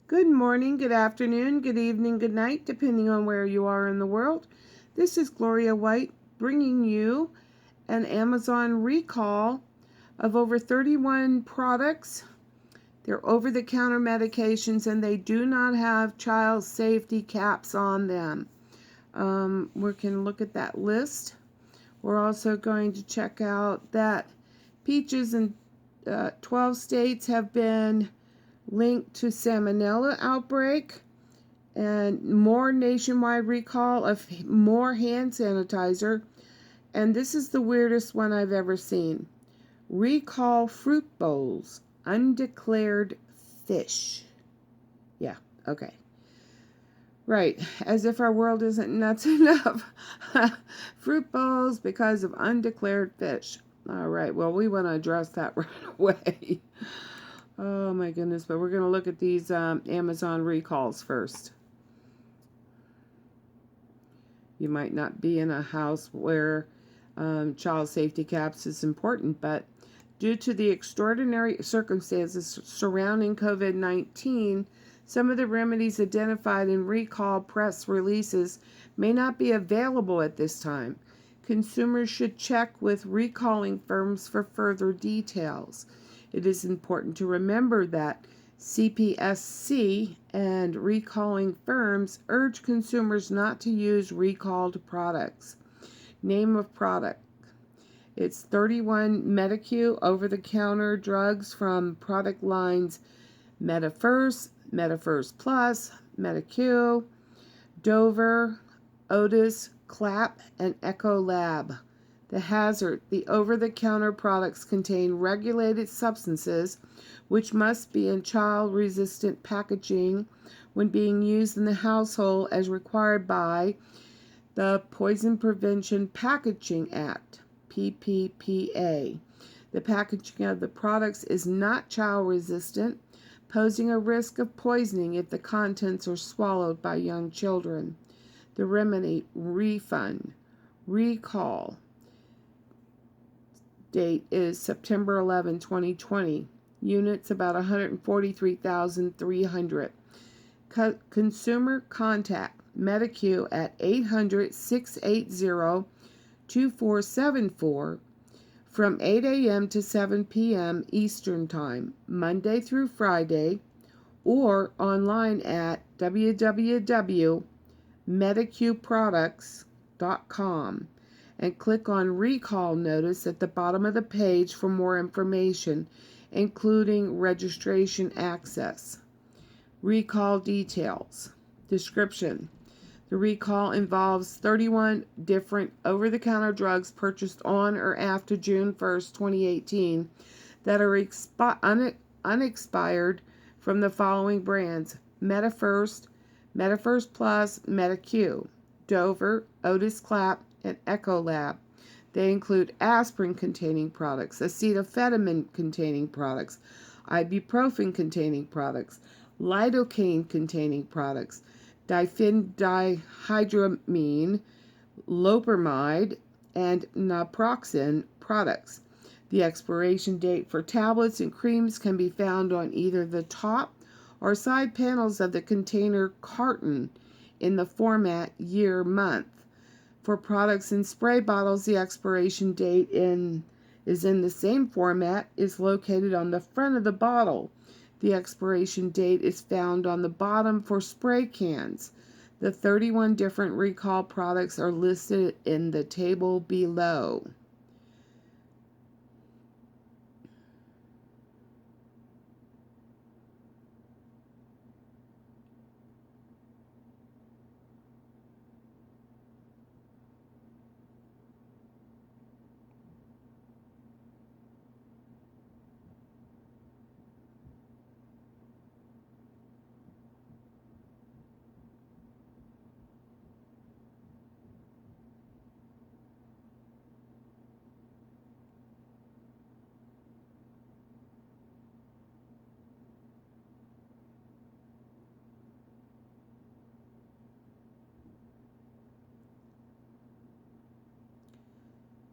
Good morning, good afternoon, good evening, good night, depending on where you are in the world. This is Gloria White bringing you an Amazon recall of over 31 products. They're over-the-counter medications and they do not have child safety caps on them. We can look at that list. We're also going to check out that peaches in 12 states have been linked to salmonella outbreak, and more nationwide recall of more hand sanitizer. And this is the weirdest one I've ever seen. Recall fruit bowls, undeclared fish. Yeah, okay. Right, as if our world isn't nuts enough. Fruit bowls because of undeclared fish. All right, well, we want to address that right away. Oh my goodness, but we're going to look at these Amazon recalls first. You might not be in a house where child safety caps is important, but due to the extraordinary circumstances surrounding COVID-19, some of the remedies identified in recall press releases may not be available at this time. Consumers should check with recalling firms for further details. It is important to remember that CPSC and recalling firms urge consumers not to use recalled products. Name of product. It's 31 Medicue over-the-counter drugs from product lines MetaFirst, MetaFirst Plus, Medicue, Dover, Otis, Clap, and Ecolab. The hazard: the over-the-counter products contain regulated substances which must be in child-resistant packaging when being used in the household as required by the Poison Prevention Packaging Act, PPPA. The packaging of the products is not child-resistant, posing a risk of poisoning if the contents are swallowed by young children. The remedy: refund, recall. Date is September 11, 2020. Units about 143,300. Consumer contact Medicue at 800-680-2474 from 8 a.m. to 7 p.m. Eastern Time, Monday through Friday, or online at www.medicueproducts.com and click on Recall Notice at the bottom of the page for more information, including registration access. Recall details. Description: the recall involves 31 different over-the-counter drugs purchased on or after June 1st, 2018 that are unexpired from the following brands: MetaFirst, MetaFirst Plus, Medicue, Dover, Otis Clap, and Ecolab. They include aspirin-containing products, acetaminophen-containing products, ibuprofen-containing products, lidocaine-containing products, diphenhydramine, loperamide, and naproxen products. The expiration date for tablets and creams can be found on either the top or side panels of the container carton in the format year month. For products in spray bottles, the expiration date is in the same format, is located on the front of the bottle. The expiration date is found on the bottom for spray cans. The 31 different recall products are listed in the table below.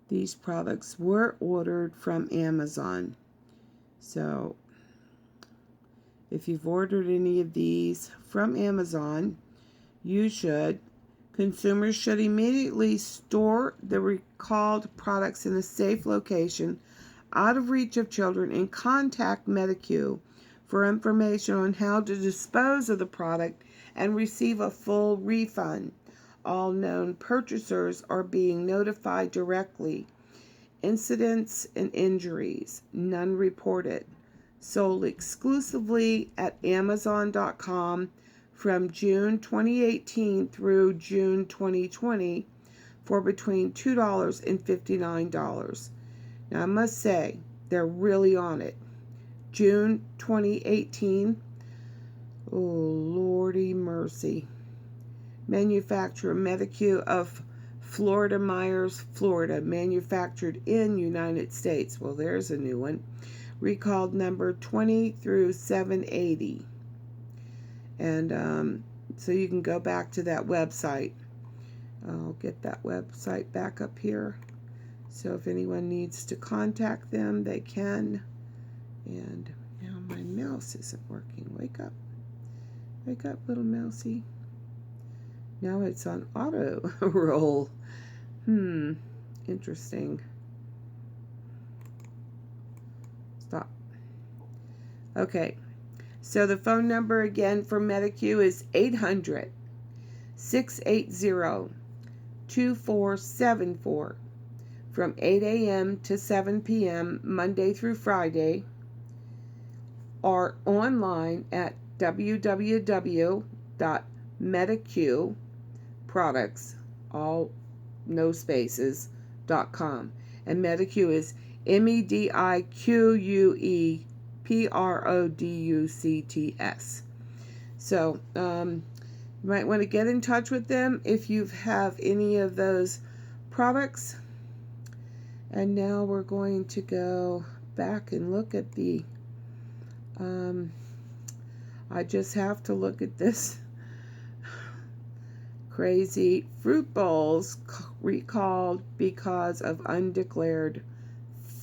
These products were ordered from Amazon. So If you've ordered any of these from Amazon, you should. Consumers should immediately store the recalled products in a safe location out of reach of children and contact Medicue for information on how to dispose of the product and receive a full refund. All known purchasers are being notified directly. Incidents and injuries, none reported. Sold exclusively at Amazon.com from June 2018 through June 2020 for between $2 and $59. Now, I must say, they're really on it. June 2018. Oh, Lordy mercy. Manufacturer Medicue of Florida Myers, Florida. Manufactured in United States. Well, there's a new one. Recalled number 20 through 780. And so you can go back to that website. I'll get that website back up here. So if anyone needs to contact them, they can. And now my mouse isn't working. Wake up. Wake up, little mousey. Now it's on auto roll. Interesting. Stop. Okay. So the phone number again for Medicue is 800-680-2474 from 8 a.m. to 7 p.m. Monday through Friday, or online at www.medicueproducts, all no spaces, .com. And Medicue is MEDIQUEPRODUCTS. So you might want to get in touch with them if you have any of those products. And now we're going to go back and look at the I just have to look at this crazy fruit bowls recalled because of undeclared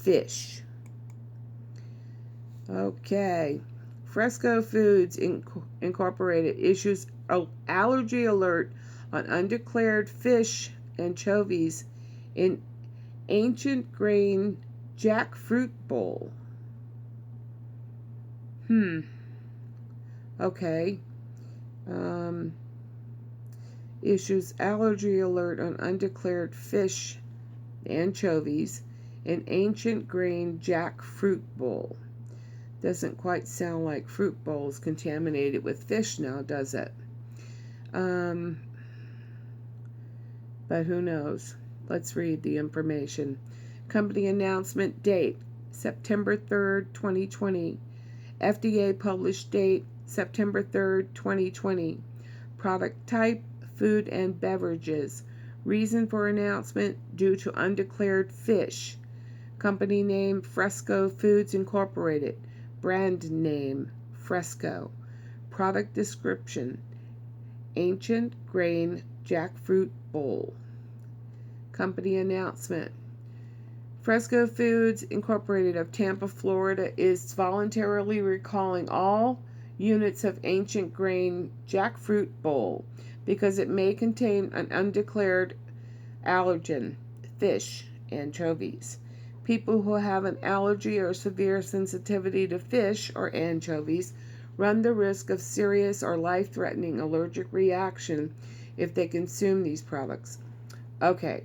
fish. Okay. Fresco Foods Incorporated issues an allergy alert on undeclared fish anchovies in ancient grain jackfruit bowl. Okay. Issues allergy alert on undeclared fish anchovies in ancient grain jackfruit bowl. Doesn't quite sound like fruit bowls contaminated with fish now, does it? But who knows? Let's read the information. Company announcement date, September 3rd, 2020. FDA published date, September 3rd, 2020. Product type, food and beverages. Reason for announcement, due to undeclared fish. Company name, Fresco Foods Incorporated. Brand name, Fresco. Product description, ancient grain jackfruit bowl. Company announcement. Fresco Foods Incorporated of Tampa, Florida is voluntarily recalling all units of ancient grain jackfruit bowl because it may contain an undeclared allergen, fish, anchovies. People who have an allergy or severe sensitivity to fish or anchovies run the risk of serious or life-threatening allergic reaction if they consume these products. Okay,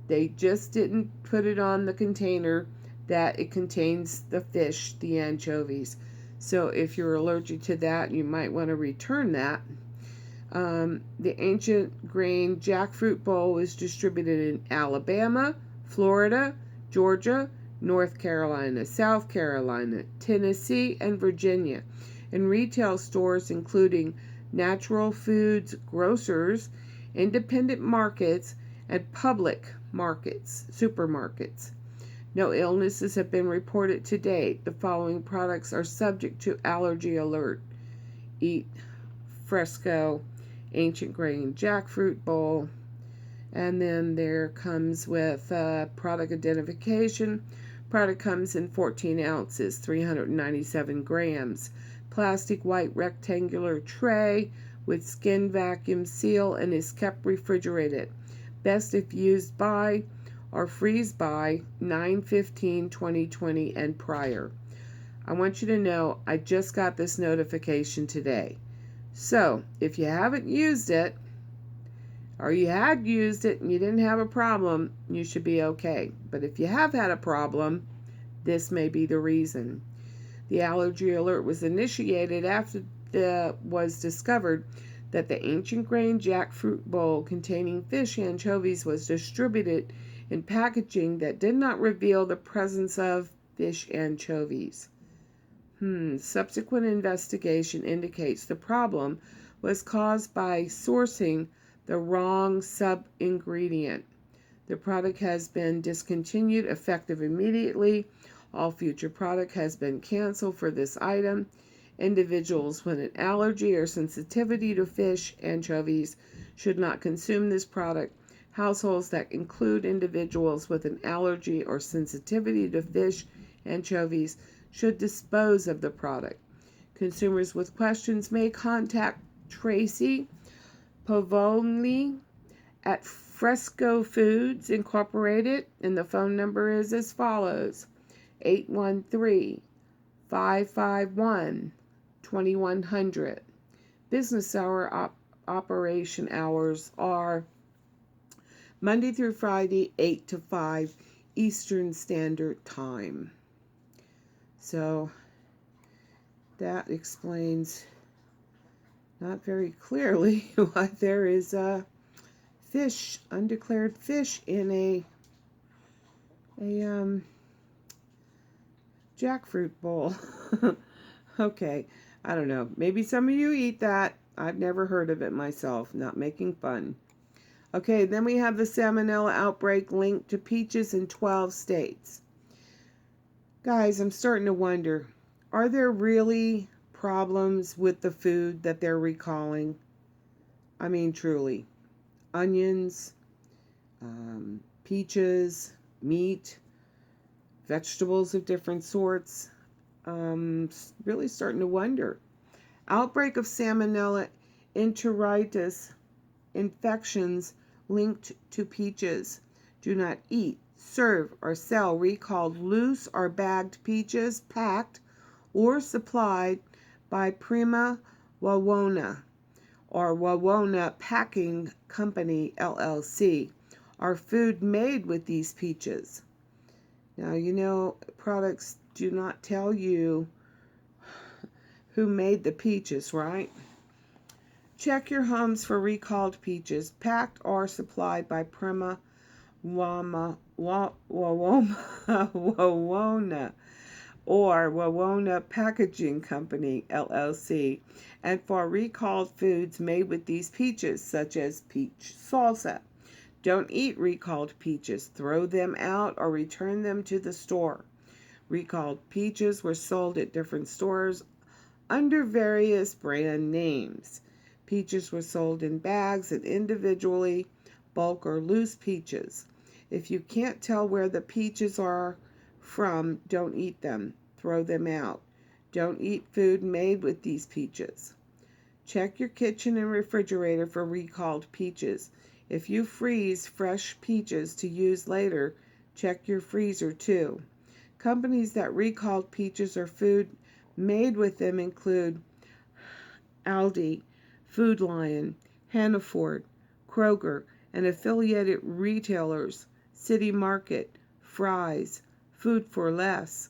they just didn't put it on the container that it contains the fish, the anchovies. So if you're allergic to that, you might want to return that. The ancient grain jackfruit bowl is distributed in Alabama, Florida, Georgia, North Carolina, South Carolina, Tennessee, and Virginia, in retail stores including natural foods grocers, independent markets, and public markets, supermarkets. No illnesses have been reported to date. The following products are subject to allergy alert. Eat Fresco ancient grain jackfruit bowl. And then there comes with product identification. Product comes in 14 ounces, 397 grams. plastic white rectangular tray with skin vacuum seal and is kept refrigerated. Best if used by or freeze by 9/15/2020 and prior. I want you to know I just got this notification today. So if you haven't used it, or you had used it and you didn't have a problem, you should be okay. But if you have had a problem, this may be the reason. The allergy alert was initiated after it was discovered that the ancient grain jackfruit bowl containing fish anchovies was distributed in packaging that did not reveal the presence of fish anchovies. Subsequent investigation indicates the problem was caused by sourcing the wrong sub-ingredient. The product has been discontinued effective immediately. All future product has been canceled for this item. Individuals with an allergy or sensitivity to fish anchovies should not consume this product. Households that include individuals with an allergy or sensitivity to fish anchovies should dispose of the product. Consumers with questions may contact Tracy Pavoni at Fresco Foods Incorporated, and the phone number is as follows: 813-551-2100. Business hour operation hours are Monday through Friday, 8 to 5 Eastern Standard Time. So that explains not very clearly why there is a undeclared fish in a jackfruit bowl. Okay, I don't know. Maybe some of you eat that. I've never heard of it myself. Not making fun. Okay, then we have the salmonella outbreak linked to peaches in 12 states. Guys, I'm starting to wonder, are there really problems with the food that they're recalling? I mean, truly. Onions, peaches, meat, vegetables of different sorts. Really starting to wonder. Outbreak of salmonella enteritis infections linked to peaches. Do not eat, serve, or sell recalled loose or bagged peaches packed or supplied by Prima Wawona or Wawona Packing Company, LLC, or food made with these peaches. Now, you know, products do not tell you who made the peaches, right? Check your homes for recalled peaches, packed or supplied by Prima Wawona or Wawona Packaging Company, LLC, and for recalled foods made with these peaches, such as peach salsa. Don't eat recalled peaches. Throw them out or return them to the store. Recalled peaches were sold at different stores under various brand names. Peaches were sold in bags and individually, bulk or loose peaches. If you can't tell where the peaches are from, don't eat them. Throw them out. Don't eat food made with these peaches. Check your kitchen and refrigerator for recalled peaches. If you freeze fresh peaches to use later, check your freezer too. Companies that recalled peaches or food made with them include Aldi, Food Lion, Hannaford, Kroger, and affiliated retailers, City Market, Fry's, Food for Less,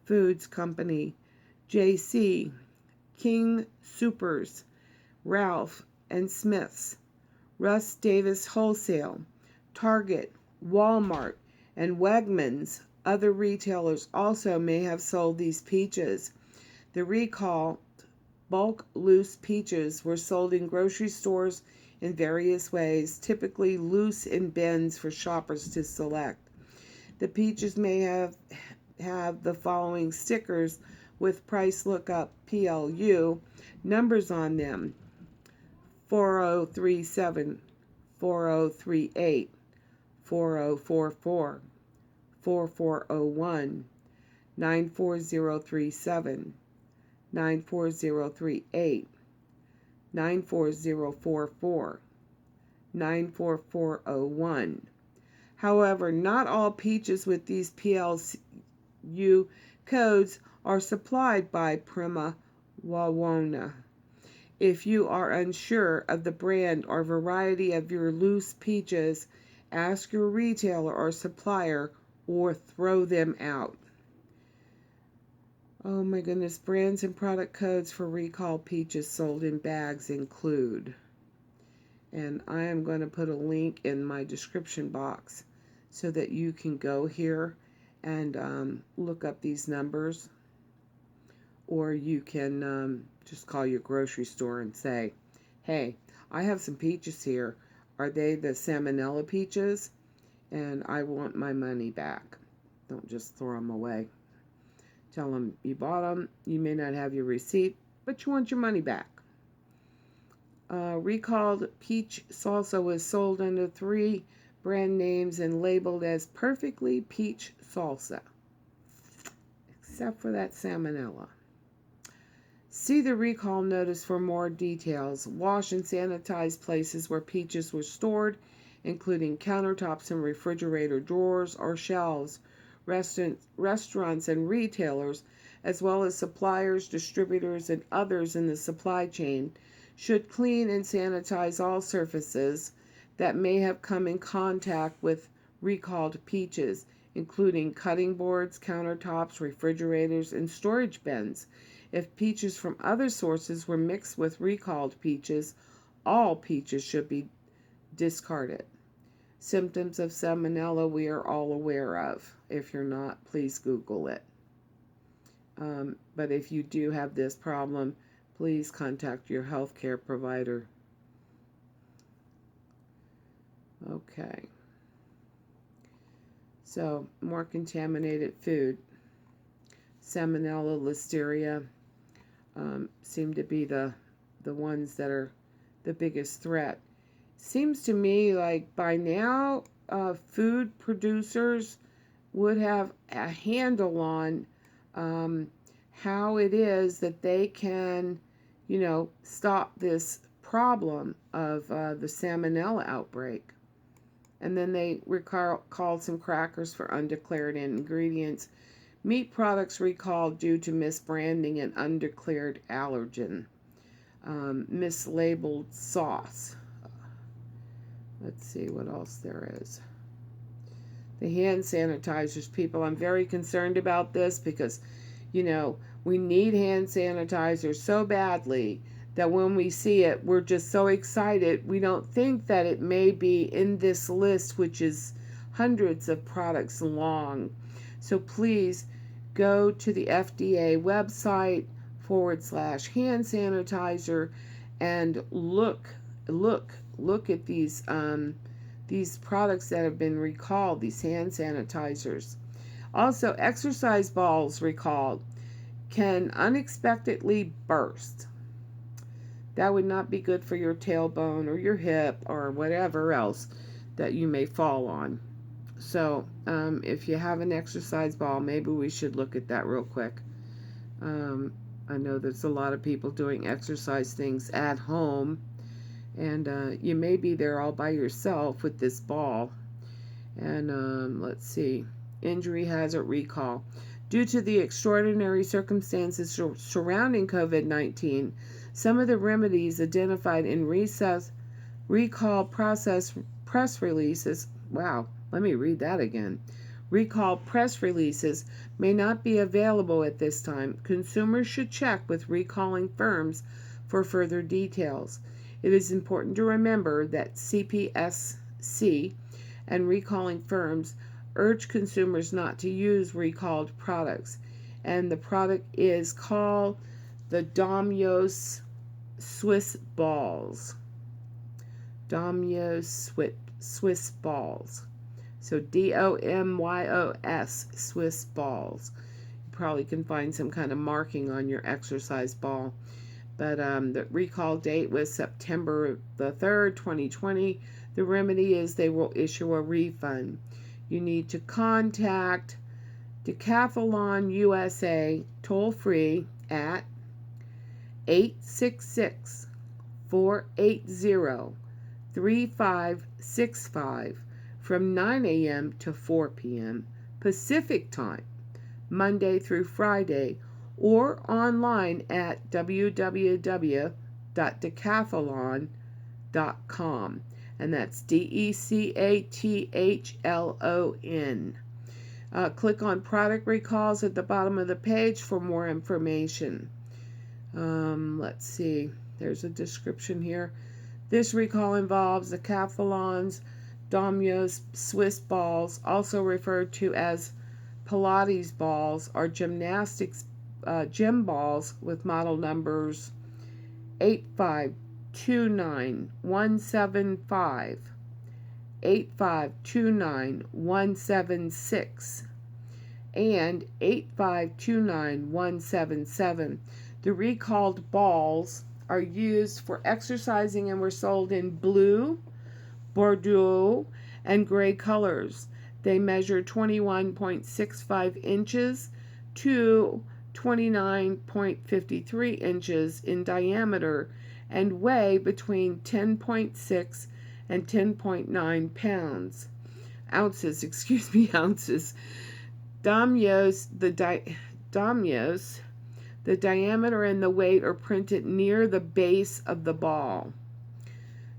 Foods Company, JC, King Soopers, Ralph and Smith's, Russ Davis Wholesale, Target, Walmart, and Wegmans. Other retailers also may have sold these peaches. The recalled bulk loose peaches were sold in grocery stores in various ways, typically loose in bins for shoppers to select. The peaches may have the following stickers with price lookup PLU numbers on them: 4037, 4038, 4044, 4401, 94037, 94038, 94044, 94401. However, not all peaches with these PLU codes are supplied by Prima Wawona. If you are unsure of the brand or variety of your loose peaches, ask your retailer or supplier or throw them out. Oh my goodness, brands and product codes for recalled peaches sold in bags include. And I am going to put a link in my description box so that you can go here and look up these numbers. Or you can just call your grocery store and say, hey, I have some peaches here. Are they the salmonella peaches? And I want my money back. Don't just throw them away. Tell them you bought them. You may not have your receipt, but you want your money back. Recalled peach salsa was sold under 3 brand names and labeled as Perfectly Peach Salsa, except for that salmonella. See the recall notice for more details. Wash and sanitize places where peaches were stored, including countertops and refrigerator drawers or shelves, restaurants and retailers, as well as suppliers, distributors, and others in the supply chain, should clean and sanitize all surfaces that may have come in contact with recalled peaches, including cutting boards, countertops, refrigerators, and storage bins. If peaches from other sources were mixed with recalled peaches, all peaches should be discarded. Symptoms of salmonella we are all aware of. If you're not, please Google it. But if you do have this problem, please contact your healthcare provider. Okay. So, more contaminated food. Salmonella, Listeria seem to be the ones that are the biggest threat. Seems to me like by now food producers would have a handle on how it is that they can, stop this problem of the salmonella outbreak. And then they recalled some crackers for undeclared ingredients. Meat products recalled due to misbranding and undeclared allergen. Mislabeled sauce. Let's see what else there is. The hand sanitizers, people, I'm very concerned about this because, we need hand sanitizer so badly that when we see it, we're just so excited. We don't think that it may be in this list, which is hundreds of products long. So please go to the FDA website /hand sanitizer and look at these products that have been recalled, these hand sanitizers. Also, exercise balls recalled can unexpectedly burst. That would not be good for your tailbone or your hip or whatever else that you may fall on. So if you have an exercise ball, maybe we should look at that real quick. I know there's a lot of people doing exercise things at home, and you may be there all by yourself with this ball. And let's see, injury hazard recall. Due to the extraordinary circumstances surrounding COVID-19, some of the remedies identified in recall process press releases, let me read that again. Recall press releases may not be available at this time. Consumers should check with recalling firms for further details. It is important to remember that CPSC and recalling firms urge consumers not to use recalled products. And the product is called the Domyos Swiss Balls. Domyos Swiss Balls. So DOMYOS, Swiss Balls. You probably can find some kind of marking on your exercise ball. But the recall date was September the 3rd, 2020. The remedy is they will issue a refund. You need to contact Decathlon USA toll-free at 866-480-3565 from 9 a.m. to 4 p.m. Pacific Time, Monday through Friday, or online at www.decathlon.com. And that's DECATHLON. Click on product recalls at the bottom of the page for more information. Let's see. There's a description here. This recall involves the Decathlon's Domino's Swiss balls, also referred to as Pilates balls, or gymnastics gym balls with model numbers 8529175, 8529176, and 8529177. The recalled balls are used for exercising and were sold in blue, Bordeaux, and gray colors. They measure 21.65 inches to 29.53 inches in diameter and weigh between 10.6 and 10.9 ounces. Domino's, the diameter and the weight are printed near the base of the ball.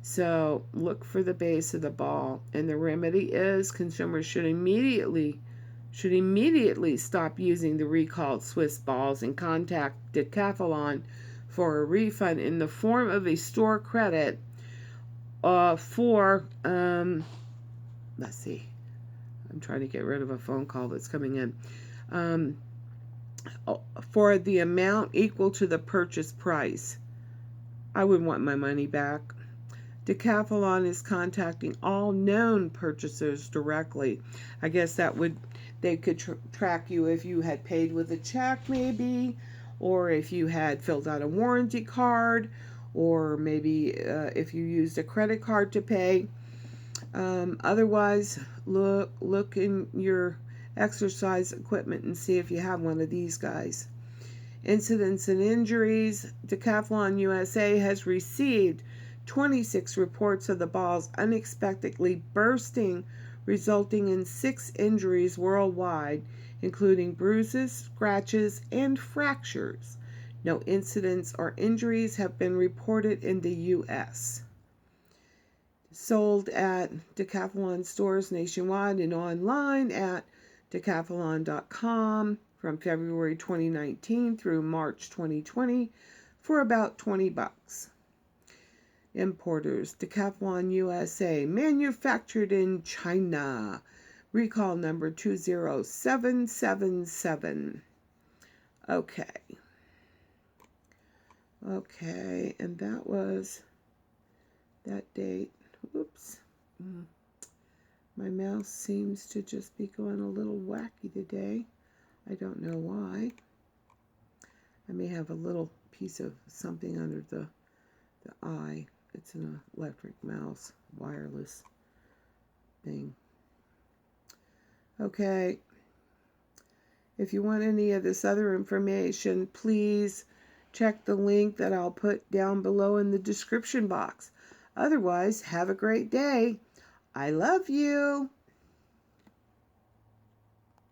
So look for the base of the ball. And the remedy is consumers should immediately stop using the recalled Swiss balls and contact Decathlon for a refund in the form of a store credit for, let's see, I'm trying to get rid of a phone call that's coming in, for the amount equal to the purchase price. I would want my money back. Decathlon is contacting all known purchasers directly. I guess they could track you if you had paid with a check maybe, or if you had filled out a warranty card, or maybe if you used a credit card to pay. Otherwise, look in your exercise equipment and see if you have one of these guys. Incidents and injuries. Decathlon USA has received 26 reports of the balls unexpectedly bursting, resulting in 6 injuries worldwide, including bruises, scratches, and fractures. No incidents or injuries have been reported in the U.S. Sold at Decathlon stores nationwide and online at decathlon.com from February 2019 through March 2020 for about $20. Importers, Decathlon USA, manufactured in China. Recall number 20777. Okay, and that was that date. Oops. My mouse seems to just be going a little wacky today. I don't know why. I may have a little piece of something under the eye. It's an electric mouse, wireless thing. Okay. If you want any of this other information, please check the link that I'll put down below in the description box. Otherwise, have a great day. I love you.